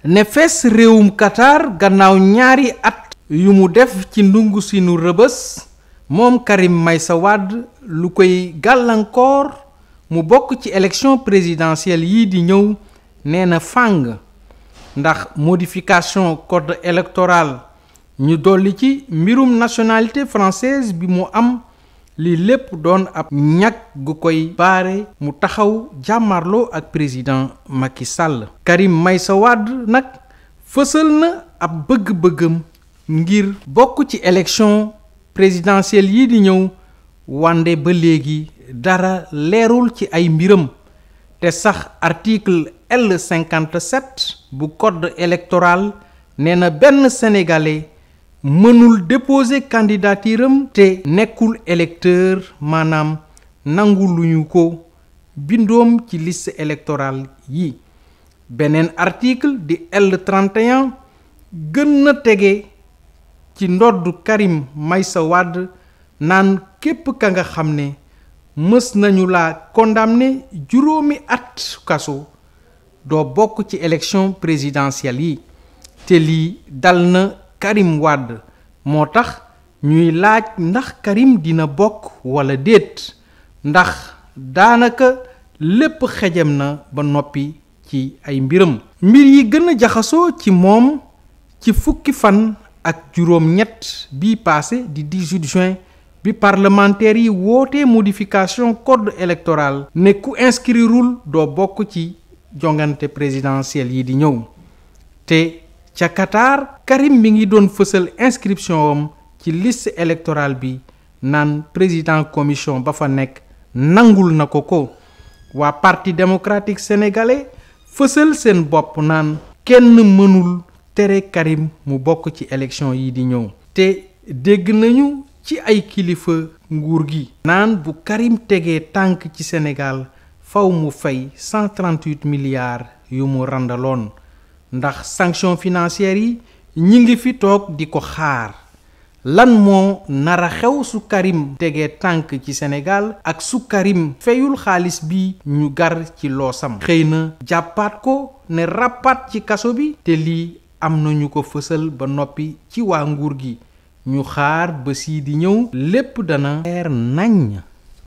ne fes réewum Qatar gannaaw ñaari at yu mu def ci ndungu sinu rëbës moom Karim Meïssa Wade lu koy gàllankoor mu bokk ci élection présidentielle yi di ñëw nee na fàng ndax modification code électoral ñu dolli ci mbirum nationalité française bi mu am li lépp doon ab ñag gu koy baare mu taxaw jàmmarloo ak président Macky Sall. Karim Meïssa Wade nag fësal na ab bëgg-bëggam ngir bokk ci élection présidentielle yi di ñëw wande ba léegi dara leerul ci ay mbiram te sax article L57 bu code électoral nee na benn sénégalais mënul déposer candidature am te nekkul électeur maanaam nangu luñu ko bindoom ci liste électorale yi. beneen article di L31 gën na tege ci ndoddu Karim Meïssa Wade naan képp ka nga xam ne mës nañu la condamné juróomi at kaso doo bokk ci élection présidentielle yi te lii dal na Karim Wade moo tax ñuy laaj ndax Karim dina bokk wala déet ndax daanaka lépp xejam na ba noppi ci ay mbiram. mbir yi gën a jaxasoo ci moom ci fukki fan ak juróom-ñett bii passé di 18 juin bi parlementaires yi wootee modification code électoral ne ku inscrirul doo bokk ci jongante présidentielle yi di ñëw te ca Qatar Karim mi ngi doon fësal inscription am ci liste électorale bi naan président commission ba fa nekk nangul na ko waa parti démocratique sénégalais fësal seen bopp naan kenn mënul tere Karim mu bokk ci élection yi di ñëw te dégg nañu ci ay kilifa nguur gi naan bu Karim tegee tànk ci Sénégal faw mu fay 138 milliards yu mu randaloon ndax sanction financière yi ñi ngi fi toog di ko xaar lan moo nara xew su Karim tegee tànk ci Sénégal ak su Karim feyul xaalis bi ñu gar ci loosam xëy na jàppaat ko ne ràppaat ci kaso bi te lii am nañu ko fësal ba noppi ci waa nguur gi ñu xaar ba sii di ñëw lépp dana leer nañ